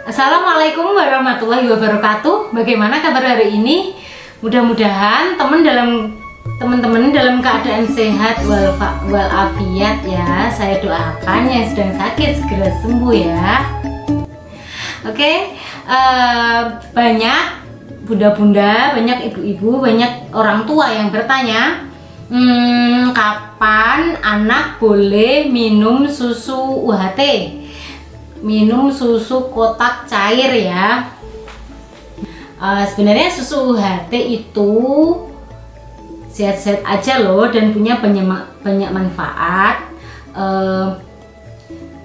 Assalamualaikum warahmatullahi wabarakatuh. Bagaimana kabar hari ini? Mudah-mudahan teman-teman dalam keadaan sehat walafiat ya. Saya doakan yang sedang sakit segera sembuh ya. Oke, banyak bunda-bunda, banyak ibu-ibu, banyak orang tua yang bertanya, kapan anak boleh minum susu UHT? Minum susu kotak cair ya. Sebenarnya susu UHT itu sehat-sehat aja loh dan punya banyak manfaat.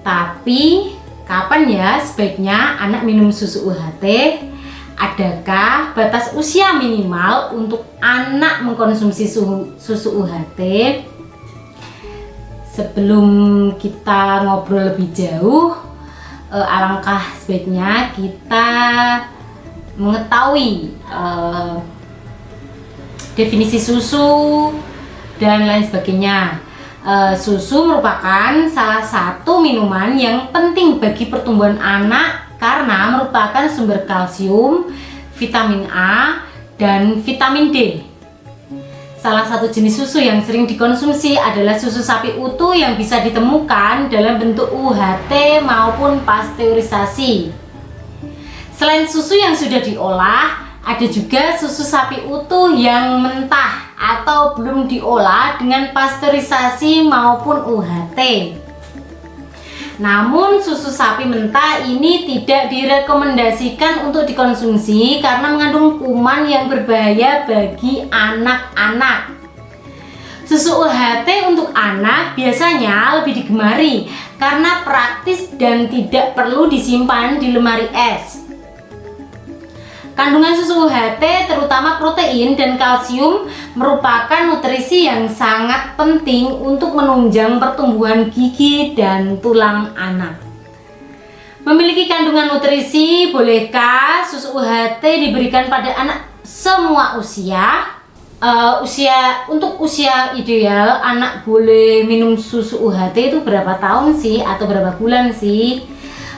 Tapi kapan ya sebaiknya anak minum susu UHT? Adakah batas usia minimal untuk anak mengkonsumsi susu UHT? Sebelum kita ngobrol lebih jauh, alangkah sebaiknya kita mengetahui definisi susu dan lain sebagainya. Susu merupakan salah satu minuman yang penting bagi pertumbuhan anak karena merupakan sumber kalsium, vitamin A, dan vitamin D. Salah satu jenis susu yang sering dikonsumsi adalah susu sapi utuh yang bisa ditemukan dalam bentuk UHT maupun pasteurisasi. Selain susu yang sudah diolah, ada juga susu sapi utuh yang mentah atau belum diolah dengan pasteurisasi maupun UHT. Namun susu sapi mentah ini tidak direkomendasikan untuk dikonsumsi karena mengandung kuman yang berbahaya bagi anak-anak. Susu UHT untuk anak biasanya lebih digemari karena praktis dan tidak perlu disimpan di lemari es. Kandungan susu UHT terutama protein dan kalsium merupakan nutrisi yang sangat penting untuk menunjang pertumbuhan gigi dan tulang anak. Memiliki kandungan nutrisi, bolehkah susu UHT diberikan pada anak semua usia? Untuk usia ideal anak boleh minum susu UHT itu berapa tahun sih atau berapa bulan sih?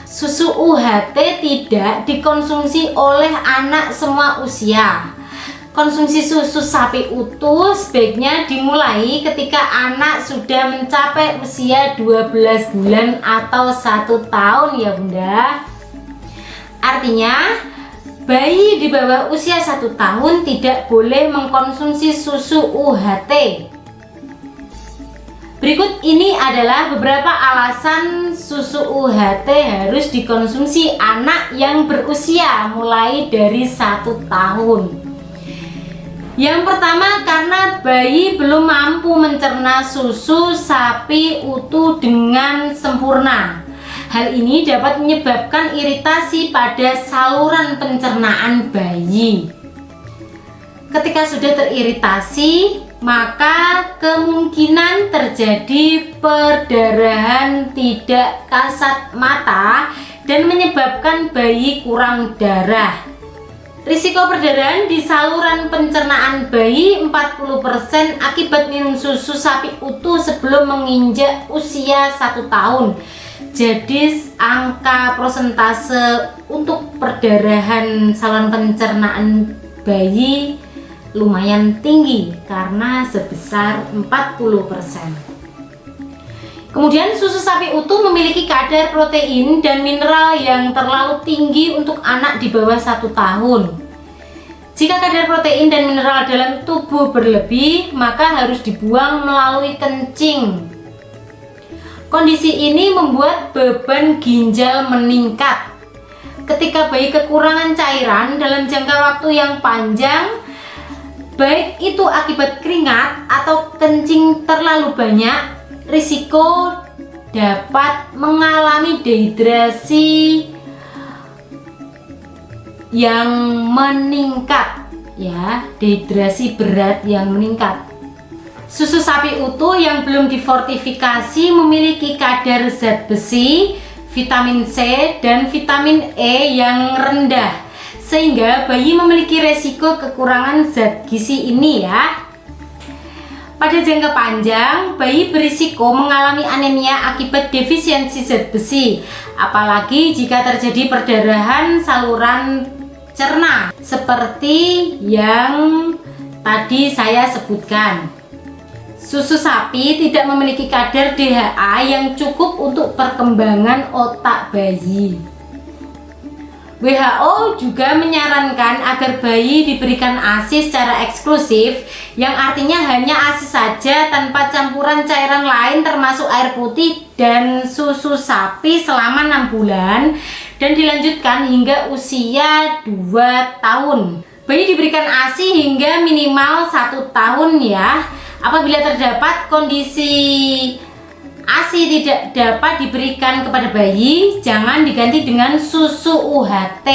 Susu UHT tidak dikonsumsi oleh anak semua usia. Konsumsi susu sapi utuh sebaiknya dimulai ketika anak sudah mencapai usia 12 bulan atau 1 tahun ya bunda. Artinya bayi di bawah usia 1 tahun tidak boleh mengkonsumsi susu UHT. Berikut ini adalah beberapa alasan susu UHT harus dikonsumsi anak yang berusia mulai dari 1 tahun. Yang pertama, karena bayi belum mampu mencerna susu sapi utuh dengan sempurna. Hal ini dapat menyebabkan iritasi pada saluran pencernaan bayi. Ketika sudah teriritasi, maka kemungkinan terjadi perdarahan tidak kasat mata dan menyebabkan bayi kurang darah. Risiko perdarahan di saluran pencernaan bayi 40% akibat minum susu sapi utuh sebelum menginjak usia 1 tahun. Jadi angka persentase untuk perdarahan saluran pencernaan bayi lumayan tinggi karena sebesar 40%. Kemudian susu sapi utuh memiliki kadar protein dan mineral yang terlalu tinggi untuk anak di bawah 1 tahun. Jika kadar protein dan mineral dalam tubuh berlebih, maka harus dibuang melalui kencing. Kondisi ini membuat beban ginjal meningkat. Ketika bayi kekurangan cairan dalam jangka waktu yang panjang, baik itu akibat keringat atau kencing terlalu banyak, risiko dapat mengalami dehidrasi yang meningkat ya, dehidrasi berat yang meningkat. Susu sapi utuh yang belum difortifikasi memiliki kadar zat besi, vitamin C, dan vitamin E yang rendah, sehingga bayi memiliki resiko kekurangan zat gizi ini ya. Pada jangka panjang, bayi berisiko mengalami anemia akibat defisiensi zat besi, apalagi jika terjadi perdarahan saluran cerna seperti yang tadi saya sebutkan. Susu sapi tidak memiliki kadar DHA yang cukup untuk perkembangan otak bayi. WHO juga menyarankan agar bayi diberikan ASI secara eksklusif, yang artinya hanya ASI saja tanpa campuran cairan lain termasuk air putih dan susu sapi selama 6 bulan dan dilanjutkan hingga usia 2 tahun. Bayi diberikan ASI hingga minimal 1 tahun ya. Apabila terdapat kondisi ASI tidak dapat diberikan kepada bayi, jangan diganti dengan susu UHT.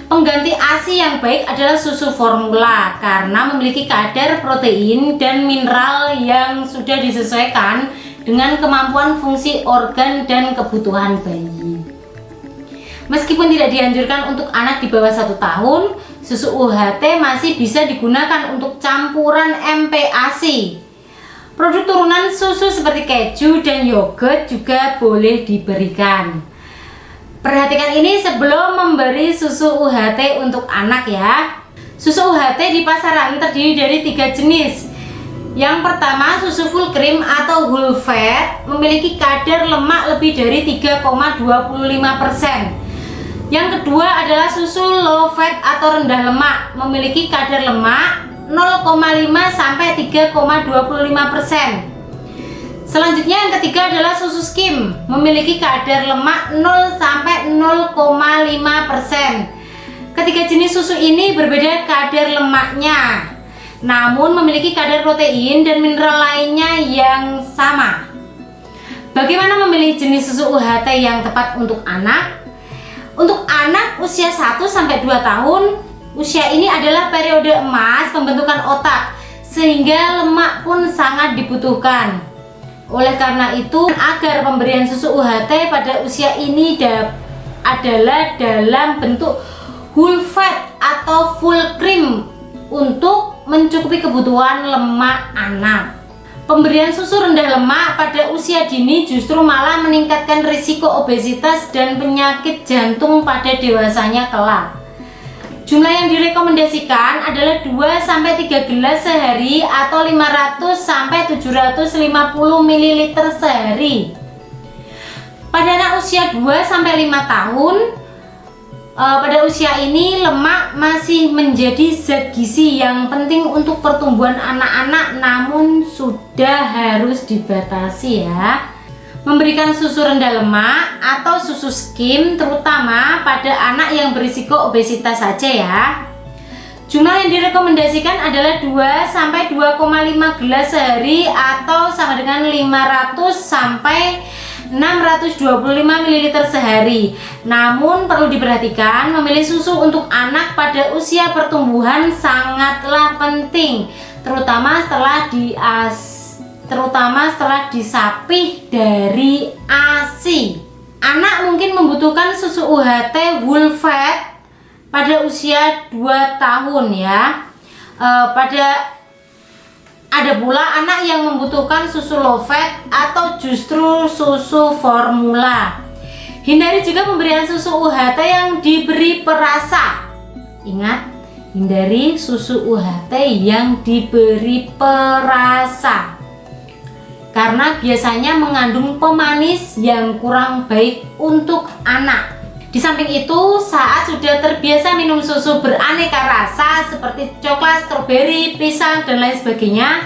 Pengganti ASI yang baik adalah susu formula karena memiliki kadar protein dan mineral yang sudah disesuaikan dengan kemampuan fungsi organ dan kebutuhan bayi. Meskipun tidak dianjurkan untuk anak di bawah 1 tahun, susu UHT masih bisa digunakan untuk campuran MPASI. Produk turunan susu seperti keju dan yogurt juga boleh diberikan. Perhatikan ini sebelum memberi susu UHT untuk anak ya. Susu UHT di pasaran terdiri dari 3 jenis. Yang pertama, susu full cream atau whole fat memiliki kadar lemak lebih dari 3,25%. Yang kedua adalah susu low fat atau rendah lemak, memiliki kadar lemak 0,5 sampai 3,25%. Selanjutnya yang ketiga adalah susu skim, memiliki kadar lemak 0 sampai 0,5%. Ketiga jenis susu ini berbeda kadar lemaknya, namun memiliki kadar protein dan mineral lainnya yang sama. Bagaimana memilih jenis susu UHT yang tepat untuk anak? Untuk anak usia 1 sampai 2 tahun, usia ini adalah periode emas pembentukan otak, sehingga lemak pun sangat dibutuhkan. Oleh karena itu, agar pemberian susu UHT pada usia ini adalah dalam bentuk whole fat atau full cream untuk mencukupi kebutuhan lemak anak. Pemberian susu rendah lemak pada usia dini justru malah meningkatkan risiko obesitas dan penyakit jantung pada dewasanya kelak. Jumlah yang direkomendasikan adalah 2-3 gelas sehari atau 500-750 ml sehari. Pada anak usia 2-5 tahun, pada usia ini lemak masih menjadi zat gizi yang penting untuk pertumbuhan anak-anak, namun sudah harus dibatasi ya. Memberikan susu rendah lemak atau susu skim terutama pada anak yang berisiko obesitas saja ya. Jumlah yang direkomendasikan adalah 2-2,5 gelas sehari atau sama dengan 500-625 ml sehari. Namun perlu diperhatikan, memilih susu untuk anak pada usia pertumbuhan sangatlah penting, terutama setelah disapih dari ASI. Anak mungkin membutuhkan susu UHT whole fat pada usia 2 tahun ya. Ada pula anak yang membutuhkan susu low fat atau justru susu formula. Hindari juga pemberian susu UHT yang diberi perasa. Ingat, hindari susu UHT yang diberi perasa, karena biasanya mengandung pemanis yang kurang baik untuk anak. Di samping itu, saat sudah terbiasa minum susu beraneka rasa seperti coklat, stroberi, pisang, dan lain sebagainya,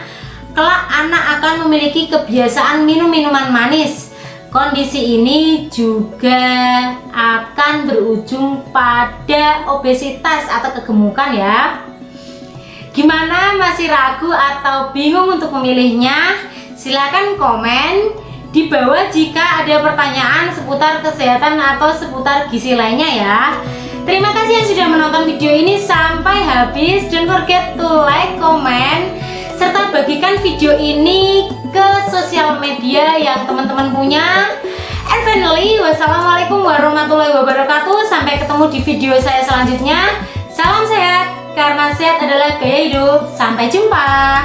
kelak anak akan memiliki kebiasaan minum minuman manis. Kondisi ini juga akan berujung pada obesitas atau kegemukan ya. Gimana, masih ragu atau bingung untuk memilihnya? Silahkan komen di bawah jika ada pertanyaan seputar kesehatan atau seputar gizi lainnya ya. Terima kasih yang sudah menonton video ini sampai habis. Don't forget to like, comment, serta bagikan video ini ke sosial media yang teman-teman punya. And finally, wassalamualaikum warahmatullahi wabarakatuh. Sampai ketemu di video saya selanjutnya. Salam sehat, karena sehat adalah gaya hidup. Sampai jumpa.